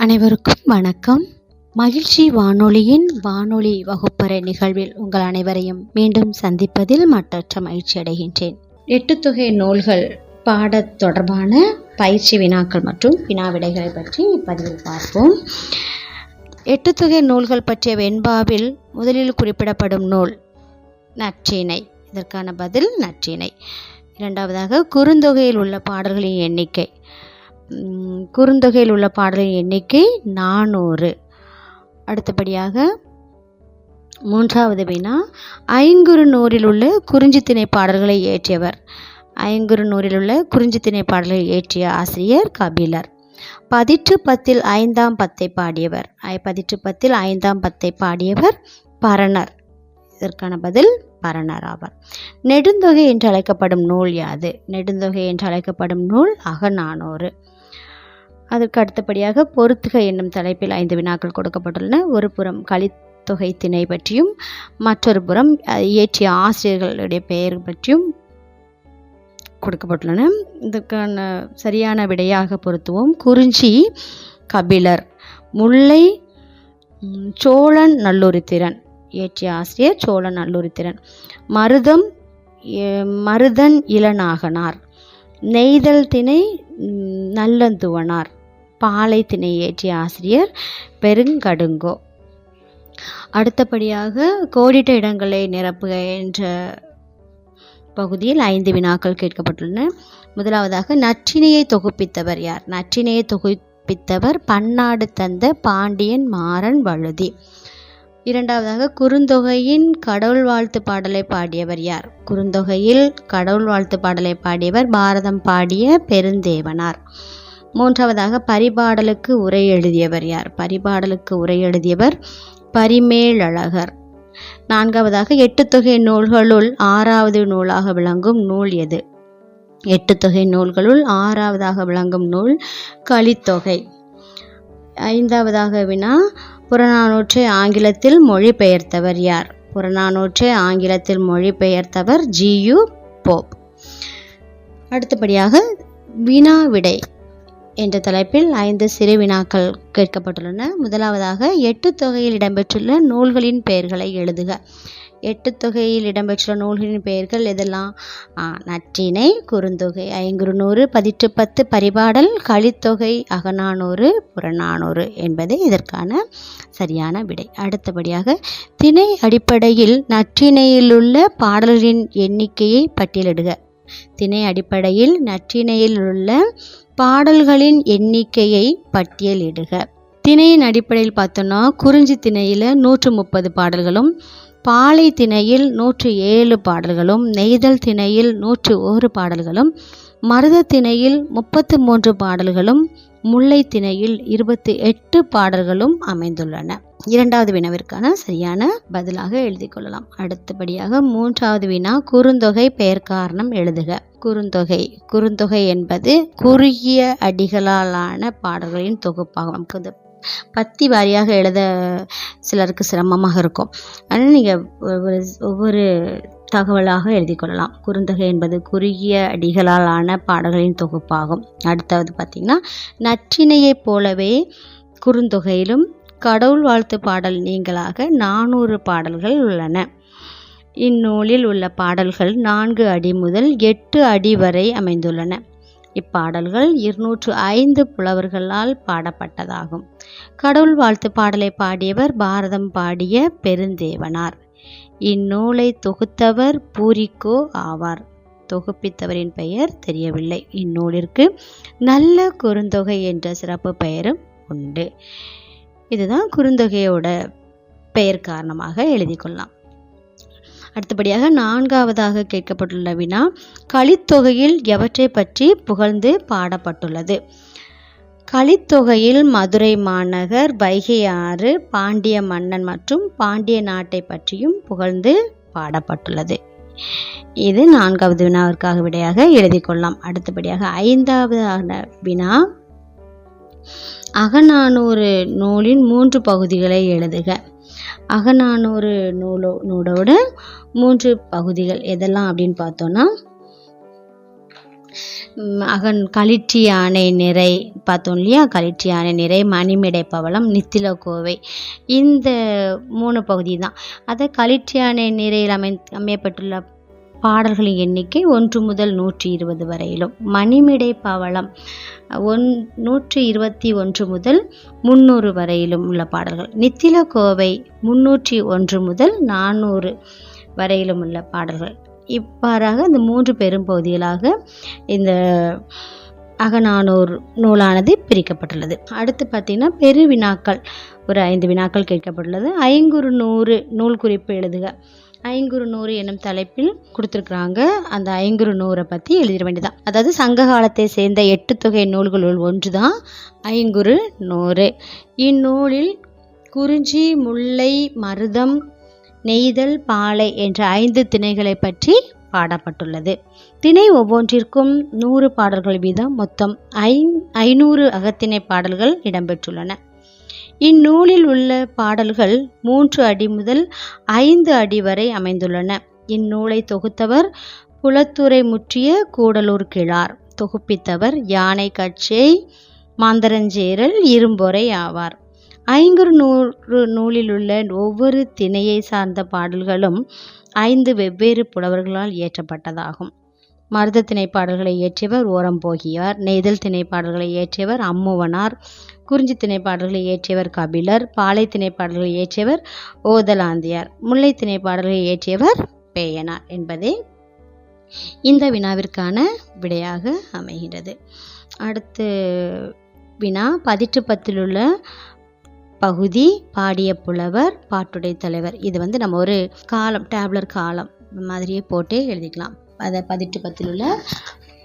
அனைவருக்கும் வணக்கம். மகிழ்ச்சி வானொலியின் வானொலி வகுப்பறை நிகழ்வில் உங்கள் அனைவரையும் மீண்டும் சந்திப்பதில் மற்றற்ற மகிழ்ச்சி அடைகின்றேன். எட்டுத்தொகை நூல்கள் பாட தொடர்பான பயிற்சி வினாக்கள் மற்றும் வினாவிடைகளை பற்றி இப்பதிவில் பார்ப்போம். எட்டுத்தொகை நூல்கள் பற்றிய வெண்பாவில் முதலில் குறிப்பிடப்படும் நூல் நற்றிணை. இதற்கான பதில் நற்றிணை. இரண்டாவதாக குறுந்தொகையில் உள்ள பாடல்களின் எண்ணிக்கை. குறுந்தொகையில் உள்ள பாடலின் எண்ணிக்கை 400. அடுத்தபடியாக மூன்றாவது வினா, ஐங்குறுநூறில் உள்ள குறிஞ்சித்திணை பாடல்களை இயற்றியவர். ஐங்குறுநூறில் உள்ள குறிஞ்சித்திணை பாடல்களை இயற்றிய ஆசிரியர் கபிலர். பதிற்றுப்பத்தில் 5ஆம் பத்தை பாடியவர். பதிற்றுப்பத்தில் 5ஆம் பத்தை பாடியவர் பரணர். இதற்கான பதில் பரணர் ஆவார். நெடுந்தொகை என்று அழைக்கப்படும் நூல் யாது? நெடுந்தொகை என்று அழைக்கப்படும் நூல் அகநானூறு. அதற்கு அடுத்தபடியாக பொறுத்துக என்னும் தலைப்பில் 5 வினாக்கள் கொடுக்கப்பட்டுள்ளன. ஒரு புறம் கலித்தொகை திணை பற்றியும் மற்றொரு புறம் இயற்றிய ஆசிரியர்களுடைய பெயர் பற்றியும் கொடுக்கப்பட்டுள்ளன. இதற்கான சரியான விடையாக பொருத்துவோம். குறிஞ்சி கபிலர். முல்லை சோழன் நல்லுரித்திரன். இயற்றிய ஆசிரியர் சோழன் நல்லுரித்திரன். மருதன் இளநாகனார். நெய்தல் திணை நல்லந்துவனார். பாலை திணை இயற்றிய ஆசிரியர் பெருங்கடுங்கோ. அடுத்தபடியாக கோடிட்ட இடங்களை நிரப்புக என்ற பகுதியில் 5 வினாக்கள் கேட்கப்பட்டுள்ளன. முதலாவதாக நற்றிணையை தொகுப்பித்தவர் யார்? நற்றிணையை தொகுப்பித்தவர் பன்னாடு தந்த பாண்டியன் மாறன் வழுதி. இரண்டாவதாக குறுந்தொகையின் கடவுள் வாழ்த்து பாடலை பாடியவர் யார்? குறுந்தொகையில் கடவுள் வாழ்த்து பாடலை பாடியவர் பாரதம் பாடிய பெருந்தேவனார். மூன்றாவதாக பரிபாடலுக்கு உரை எழுதியவர் யார்? பரிபாடலுக்கு உரை எழுதியவர் பரிமேலழகர். நான்காவதாக எட்டுத்தொகை நூல்களுள் 6வது நூலாக விளங்கும் நூல் எது? எட்டுத்தொகை நூல்களுள் 6வதாக விளங்கும் நூல் கலித்தொகை. ஐந்தாவதாக வினா, புறநானூற்றை ஆங்கிலத்தில் மொழிபெயர்த்தவர் யார்? புறநானூற்றை ஆங்கிலத்தில் மொழிபெயர்த்தவர் ஜியு போப். அடுத்தபடியாக வினா விடை என்ற தலைப்பில் 5 சிறு வினாக்கள் கேட்கப்பட்டுள்ளன. முதலாவதாக எட்டுத்தொகையில் இடம்பெற்றுள்ள நூல்களின் பெயர்களை எழுதுக. எட்டுத்தொகையில் இடம்பெற்றுள்ள நூல்களின் பெயர்கள் எதெல்லாம்? நற்றிணை, குறுந்தொகை, ஐங்குறுநூறு, பதிற்றுப்பத்து, பரிபாடல், கலித்தொகை, அகநானூறு, புறநானூறு என்பதே இதற்கான சரியான விடை. அடுத்தபடியாக திணை அடிப்படையில் நற்றிணையிலுள்ள பாடல்களின் எண்ணிக்கையை பட்டியலிடுக. திணை அடிப்படையில் நற்றிணையில் உள்ள பாடல்களின் எண்ணிக்கையை பட்டியலிடுக. திணையின் அடிப்படையில் பார்த்தோன்னா குறிஞ்சி திணையில் 130 பாடல்களும், பாலை திணையில் 107 பாடல்களும், நெய்தல் திணையில் 101 பாடல்களும், மருத திணையில் 33 பாடல்களும், முல்லை திணையில் 28 பாடல்களும் அமைந்துள்ளன. இரண்டாவது வினாவிற்கான சரியான பதிலாக எழுதி கொள்ளலாம். அடுத்தபடியாக மூன்றாவது வினா, குறுந்தொகை பெயர் காரணம் எழுதுக. குறுந்தொகை என்பது குறுகிய அடிகளாலான பாடல்களின் தொகுப்பாகும். நமக்கு இந்த பத்தி வாரியாக எழுத சிலருக்கு சிரமமாக இருக்கும். அதனால் நீங்கள் ஒவ்வொரு தகவலாக எழுதி கொள்ளலாம். குறுந்தொகை என்பது குறுகிய அடிகளால் ஆன பாடல்களின் தொகுப்பாகும். அடுத்தது பார்த்திங்கன்னா, நற்றிணையைப் போலவே குறுந்தொகையிலும் கடவுள் வாழ்த்து பாடல் நீங்களாக 400 பாடல்கள் உள்ளன. இந்நூலில் உள்ள பாடல்கள் 4 அடி முதல் 8 அடி வரை அமைந்துள்ளன. இப்பாடல்கள் 205 புலவர்களால் பாடப்பட்டதாகும். கடவுள் வாழ்த்து பாடலை பாடியவர் பாரதம் பாடிய பெருந்தேவனார். இந்நூலை தொகுத்தவர் பூரிக்கோ ஆவார். தொகுப்பித்தவரின் பெயர் தெரியவில்லை. இந்நூலிற்கு நல்ல குறுந்தொகை என்ற சிறப்பு பெயரும் உண்டு. இதுதான் குறுந்தொகையோட பெயர் காரணமாக எழுதி கொள்ளலாம். அடுத்தபடியாக 4வதாக கேட்கப்பட்டுள்ள வினா, கலித்தொகையில் எவற்றை பற்றி புகழ்ந்து பாடப்பட்டுள்ளது? கலித்தொகையில் மதுரை மாநகர், வைகை ஆறு, பாண்டிய மன்னன் மற்றும் பாண்டிய நாட்டை பற்றியும் புகழ்ந்து பாடப்பட்டுள்ளது. இது 4வது வினாவிற்காக விடையாக எழுதி கொள்ளலாம். அடுத்தபடியாக 5வது வினா, அகநானூறு நூலின் 3 பகுதிகளை எழுதுக. அகநானூறு நூலோட 3 பகுதிகள் எதெல்லாம் அப்படின்னு பார்த்தோன்னா, களிற்றி யானை நிறை பார்த்தோம் இல்லையா, களிற்றி யானை நிறை, மணிமிடை பவளம், நித்தில கோவை, இந்த 3 பகுதி தான். அதை களிற்றி யானை நிறையில் அமையப்பட்டுள்ள பாடல்களின் எண்ணிக்கை 1 முதல் 120 வரையிலும், மணிமிடை பவளம் 121 முதல் 300 வரையிலும் உள்ள பாடல்கள், நித்தில கோவை 301 முதல் 400 வரையிலும் உள்ள பாடல்கள். இவ்வாறாக இந்த 3 பெரும் பகுதிகளாக இந்த அகநானூறு நூலானது பிரிக்கப்பட்டுள்ளது. அடுத்து பார்த்திங்கன்னா பெரு வினாக்கள், ஒரு 5 வினாக்கள் கேட்கப்பட்டுள்ளது. ஐங்குறுநூறு நூல் குறிப்பு எழுதுக. ஐங்குறுநூறு என்னும் தலைப்பில் கொடுத்துருக்குறாங்க. அந்த ஐங்குறுநூறை பற்றி எழுதிட வேண்டியதான். அதாவது சங்க காலத்தை சேர்ந்த 8 தொகை நூல்களுள் ஒன்று தான் ஐங்குறுநூறு. இந்நூலில் குறிஞ்சி, முல்லை, மருதம், நெய்தல், பாலை என்ற 5 திணைகளை பற்றி பாடப்பட்டுள்ளது. திணை ஒவ்வொன்றிற்கும் 100 பாடல்கள் வீதம் மொத்தம் 500 அகத்திணை பாடல்கள் இடம்பெற்றுள்ளன. இந்நூலில் உள்ள பாடல்கள் 3 அடி முதல் 5 அடி வரை அமைந்துள்ளன. இந்நூலை தொகுத்தவர் புலத்துறை முற்றிய கூடலூர் கிழார். தொகுப்பித்தவர் யானை கட்சை மாந்தரஞ்சேரல் இரும்பொறை ஆவார். ஐங்குறுநூறு நூலில் உள்ள ஒவ்வொரு திணையை சார்ந்த பாடல்களும் 5 வெவ்வேறு புலவர்களால் இயற்றப்பட்டதாகும். மருத திணை பாடல்களை இயற்றியவர் ஓரம்போகியார், நெய்தல் திணை பாடல்களை இயற்றியவர் அம்முவனார், குறிஞ்சி திணை பாடல்களை இயற்றியவர் கபிலர், பாலை திணை பாடல்களை இயற்றியவர் ஓதலாந்தியார், முல்லை திணை பாடல்களை இயற்றியவர் பேயனார் என்பதே இந்த வினாவிற்கான விடையாக அமைகிறது. அடுத்து வினா, 18 உள்ள பகுதி பாடிய புலவர், பாட்டுடை தலைவர். இது நம்ம ஒரு காலம், டேப்லர் காலம் மாதிரியே போட்டு எழுதிக்கலாம். அதை 18 உள்ள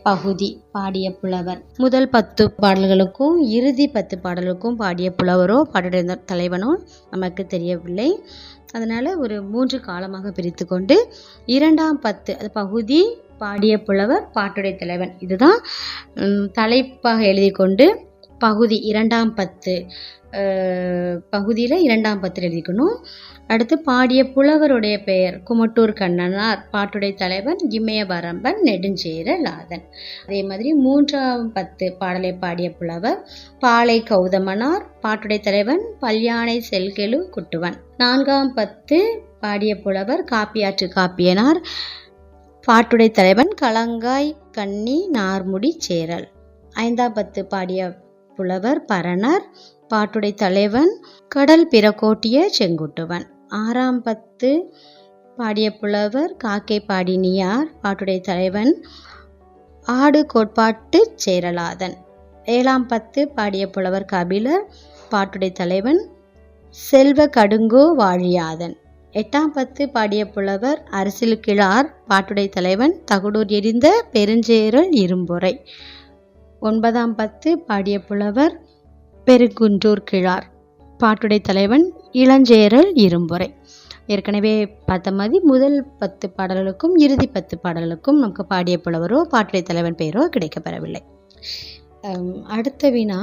பகுதி பாடிய புலவர். முதல் 10 பாடல்களுக்கும் இறுதி 10 பாடலுக்கும் பாடிய புலவரோ பாட்டுடை தலைவனோ நமக்கு தெரியவில்லை. அதனால் ஒரு 3 காலமாக பிரித்து கொண்டு 2ஆம் 10 அது பகுதி பாடிய புலவர், பாட்டுடை தலைவன், இதுதான் தலைப்பாக எழுதி கொண்டு பகுதி 2ஆம் 10 பகுதியில் 2ஆம் 10 எழுதிக்கணும். அடுத்து பாடிய புலவருடைய பெயர் குமட்டூர் கண்ணனார், பாட்டுடை தலைவன் இமயவரம்பன் நெடுஞ்சேரலாதன். அதே மாதிரி 3ஆம் 10 பாடலை பாடிய புலவர் பாலை கௌதமனார், பாட்டுடை தலைவன் பல்யானை செல்கெழு குட்டுவன். 4ஆம் 10 பாடிய புலவர் காப்பியாற்று காப்பியனார், பாட்டுடை தலைவன் கலங்காய் கண்ணி நார்முடி சேரல். 5ஆம் 10 பாடிய புலவர் பரணர், பாட்டுடை தலைவன் கடல் பிறகோட்டிய செங்குட்டுவன். 6ஆம் 10 பாடிய புலவர் காக்கை பாடினியார், பாட்டுடை தலைவன் ஆடு கோட்பாட்டு சேரலாதன். 7ஆம் 10 பாடிய புலவர் கபிலர், பாட்டுடை தலைவன் செல்வ கடுங்கோ வாழியாதன். 8ஆம் 10 பாடிய புலவர் அரசில் கிழார், பாட்டுடை தலைவன் தகுடூர் எரிந்த பெருஞ்சேரல் இரும்பொறை. 9ஆம் 10 பாடிய புலவர் பெருங்குன்றூர் கிழார், பாட்டுடை தலைவன் இளஞ்சேரல் இரும்பொறை. ஏற்கனவே பார்த்த மாதிரி முதல் 10 பாடல்களுக்கும் இறுதி 10 பாடல்களுக்கும் நமக்கு பாடிய புலவரோ பாட்டுடை தலைவன் பெயரோ கிடைக்கப்பெறவில்லை. அடுத்த வினா,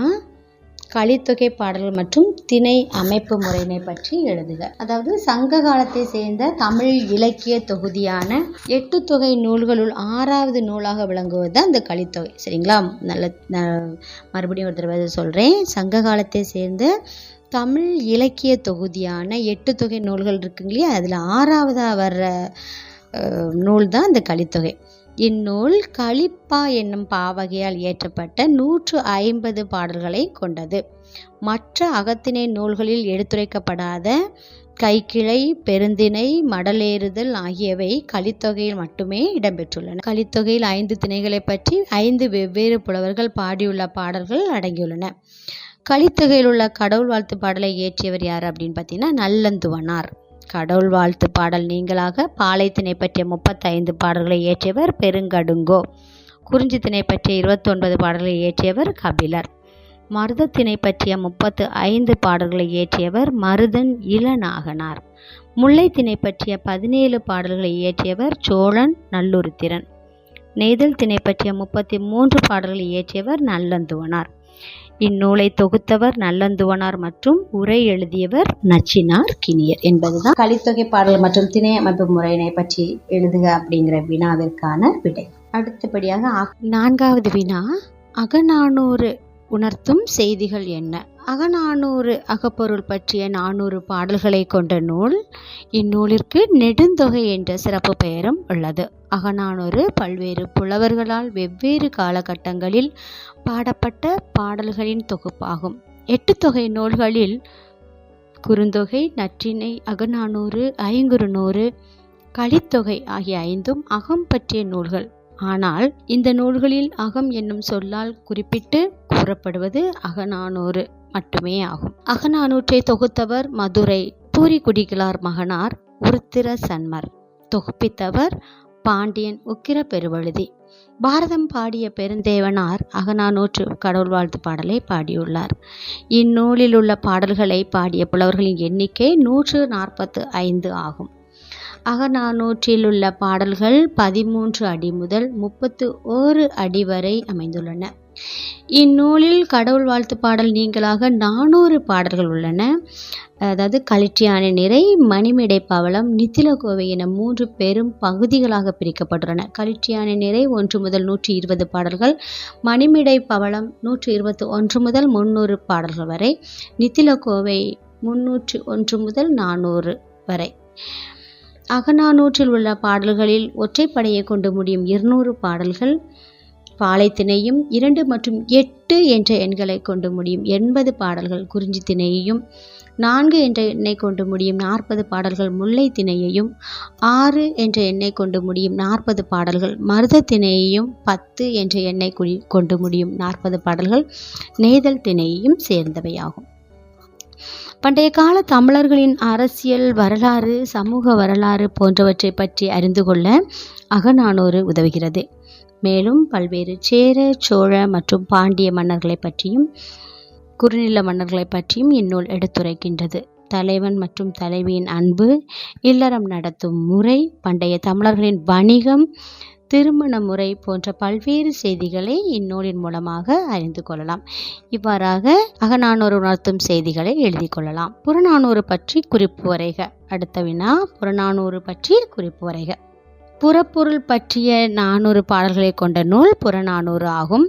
கலித்தொகை பாடல்கள் மற்றும் திணை அமைப்பு முறையினை பற்றி எழுதுக. அதாவது சங்க காலத்தை சேர்ந்த தமிழ் இலக்கிய தொகுதியான 8 தொகை நூல்களுள் 6வது நூலாக விளங்குவது அந்த கலித்தொகை. சரிங்களா? மறுபடியும் ஒரு தடவை சொல்கிறேன். சங்க காலத்தை சேர்ந்த தமிழ் இலக்கிய தொகுதியான 8 தொகை நூல்கள் இருக்குங்க இல்லையா, அதில் 6வதாக வர்ற நூல் தான் இந்த கலித்தொகை. இந்நூல் கலிப்பா என்னும் பாவகையால் இயற்றப்பட்ட 150 பாடல்களை கொண்டது. மற்ற அகத்திணை நூல்களில் எடுத்துரைக்கப்படாத கைக்கிளை, பெருந்திணை, மடலேறுதல் ஆகியவை கலித்தொகையில் மட்டுமே இடம்பெற்றுள்ளன. கலித்தொகையில் 5 திணைகளை பற்றி 5 வெவ்வேறு புலவர்கள் பாடியுள்ள பாடல்கள் அடங்கியுள்ளன. கலித்தொகையில் உள்ள கடவுள் வாழ்த்து பாடலை இயற்றியவர் யார் அப்படின்னு பார்த்தீங்கன்னா நல்லந்துவனார். கடவுள் வாழ்த்து பாடல் நீங்களாக பாலை திணை பற்றிய 35 பாடல்களை இயற்றியவர் பெருங்கடுங்கோ. குறிஞ்சி திணை பற்றிய 29 பாடல்களை இயற்றியவர் கபிலர். மருத திணை பற்றிய 35 பாடல்களை இயற்றியவர் மருதன் இளநாகனார். முல்லை திணை பற்றிய 17 பாடல்களை இயற்றியவர் சோழன் நல்லுருத்திரன். நெய்தல் திணை பற்றிய 33 பாடல்களை இயற்றியவர் நல்லந்துவனார். இந்நூலை தொகுத்தவர் நல்லந்துவனார் மற்றும் உரை எழுதியவர் நச்சினார் கிணியர் என்பதுதான் கலித்தொகை பாடல் மற்றும் திணை அமைப்பு முறையினை பற்றி எழுதுக அப்படிங்கிற வினாவிற்கான விடை. அடுத்தபடியாக 4வது வினா, அகநானூறு உணர்த்தும் செய்திகள் என்ன? அகநானூறு அகப்பொருள் பற்றிய 400 பாடல்களை கொண்ட நூல். இந்நூலிற்கு நெடுந்தொகை என்ற சிறப்பு பெயரும் உள்ளது. அகநானூறு பல்வேறு புலவர்களால் வெவ்வேறு காலகட்டங்களில் பாடப்பட்ட பாடல்களின் தொகுப்பாகும். 8 தொகை நூல்களில் குறுந்தொகை, நற்றிணை, அகநானூறு, ஐங்குறுநூறு, கலித்தொகை ஆகிய 5ம் அகம் பற்றிய நூல்கள். ஆனால் இந்த நூல்களில் அகம் என்னும் சொல்லால் குறிப்பிட்டு கூறப்படுவது அகநானூறு மட்டுமே ஆகும். அகநானூற்றை தொகுத்தவர் மதுரை பூரிக்குடிகளார் மகனார் உருத்திர சன்மர். தொகுப்பித்தவர் பாண்டியன் உக்கிர பெருவழுதி. பாரதம் பாடிய பெருந்தேவனார் அகநானூற்று கடவுள் வாழ்த்து பாடலை பாடியுள்ளார். இந்நூலில் உள்ள பாடல்களை பாடிய புலவர்களின் எண்ணிக்கை 145 ஆகும். அகநானூற்றில் உள்ள பாடல்கள் 13 அடி முதல் 31 அடி வரை அமைந்துள்ளன. இந்நூலில் கடவுள் வாழ்த்து பாடல் நீங்களாக 400 பாடல்கள் உள்ளன. அதாவது களிற்றியானை நிறை, மணிமிடை பவளம், நித்திலகோவை என 3 பெரும் பகுதிகளாக பிரிக்கப்பட்டுள்ளன. களிற்றியானை நிறை 1 முதல் 120 பாடல்கள், மணிமிடை பவளம் 121 முதல் 300 பாடல்கள் வரை, நித்திலகோவை 301 முதல் 400 வரை. அகநானூற்றில் உள்ள பாடல்களில் ஒற்றைப்படையை கொண்டு முடியும் 200 பாடல்கள், பாலைத்திணையும் 2 மற்றும் 8 என்ற எண்களை கொண்டு முடியும் 80 பாடல்கள், குறிஞ்சி திணையையும் 4 என்ற எண்ணை கொண்டு முடியும் 40 பாடல்கள், முல்லை திணையையும் 6 என்ற எண்ணை கொண்டு முடியும் 40 பாடல்கள், மருத திணையையும் 10 என்ற எண்ணை கொண்டு முடியும் 40 பாடல்கள், நெய்தல் திணையையும் சேர்ந்தவையாகும். பண்டைய கால தமிழர்களின் அரசியல் வரலாறு, சமூக வரலாறு போன்றவற்றை பற்றி அறிந்து கொள்ள அகநானூறு உதவுகிறது. மேலும் பல்வேறு சேர, சோழ மற்றும் பாண்டிய மன்னர்களை பற்றியும் குறுநில மன்னர்களை பற்றியும் இந்நூல் எடுத்துரைக்கின்றது. தலைவன் மற்றும் தலைவியின் அன்பு, இல்லறம் நடத்தும் முறை, பண்டைய தமிழர்களின் வணிகம், திருமண முறை போன்ற பல்வேறு செய்திகளை இந்நூலின் மூலமாக அறிந்து கொள்ளலாம். இவ்வாறாக அகநானூறு உணர்த்தும் செய்திகளை எழுதி கொள்ளலாம். புறநானூறு பற்றி குறிப்பு வரைக. அடுத்த வினா, புறநானூறு பற்றி குறிப்பு வரைக. புறப்பொருள் பற்றிய 400 பாடல்களை கொண்ட நூல் புறநானூறு ஆகும்.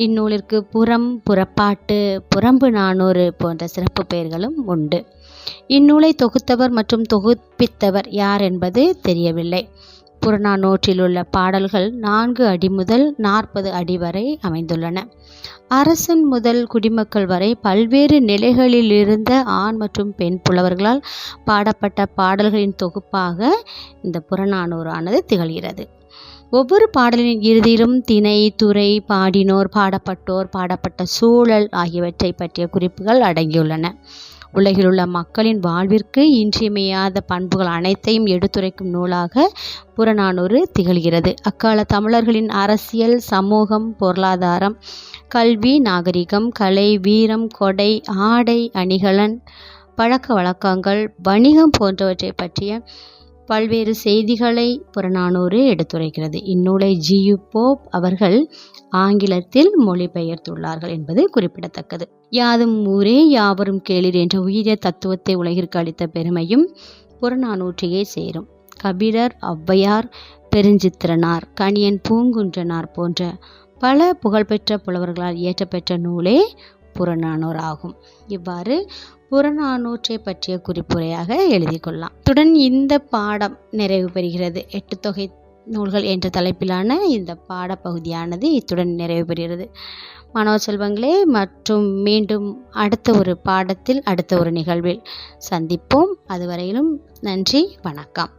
இந்நூலிற்கு புறம், புறப்பாட்டு, புறம்பு நானூறு போன்ற சிறப்பு பெயர்களும் உண்டு. இந்நூலை தொகுத்தவர் மற்றும் தொகுப்பித்தவர் யார் என்பது தெரியவில்லை. புறநானூற்றில் உள்ள பாடல்கள் 4 அடி முதல் 40 அடி வரை அமைந்துள்ளன. அரசன் முதல் குடிமக்கள் வரை பல்வேறு நிலைகளில் இருந்த ஆண் மற்றும் பெண் புலவர்களால் பாடப்பட்ட பாடல்களின் தொகுப்பாக இந்த புறநானூறு ஆனது திகழ்கிறது. ஒவ்வொரு பாடலின் இறுதியிலும் திணை, துறை, பாடினோர், பாடப்பட்டோர், பாடப்பட்ட சூழல் ஆகியவற்றை பற்றிய குறிப்புகள் அடங்கியுள்ளன. உலகில் உள்ள மக்களின் வாழ்விற்கு இன்றியமையாத பண்புகள் அனைத்தையும் எடுத்துரைக்கும் நூலாக புறநானூறு திகழ்கிறது. அக்கால தமிழர்களின் அரசியல், சமூகம், பொருளாதாரம், கல்வி, நாகரிகம், கலை, வீரம், கொடை, ஆடை, அணிகலன், பழக்க வழக்கங்கள், வணிகம் போன்றவற்றை பற்றிய பல்வேறு செய்திகளை புறநானூறு எடுத்துரைக்கிறது. இந்நூலை ஜி.யு. போப் அவர்கள் ஆங்கிலத்தில் மொழிபெயர்த்துள்ளார்கள் என்பது குறிப்பிடத்தக்கது. யாதும் ஊரே யாவரும் கேளிர் என்ற உயரிய தத்துவத்தை உலகிற்கு அளித்த பெருமையும் புறநானூற்றையே சேரும். கபிலர், ஔவையார், பெருஞ்சித்திரனார், கணியன் பூங்குன்றனார் போன்ற பல புகழ்பெற்ற புலவர்களால் இயற்றப்பெற்ற நூலே புறநானூறு ஆகும். இவ்வாறு புறநானூற்றை பற்றிய குறிப்புரையாக எழுதி கொள்ளலாம். இத்துடன் இந்த பாடம் நிறைவு பெறுகிறது. 8 தொகை நூல்கள் என்ற தலைப்பிலான இந்த பாடப்பகுதியானது இத்துடன் நிறைவு பெறுகிறது. மாணவ செல்வங்களே, மற்றும் மீண்டும் அடுத்த ஒரு பாடத்தில் அடுத்த ஒரு நிகழ்வில் சந்திப்போம். அதுவரையிலும் நன்றி, வணக்கம்.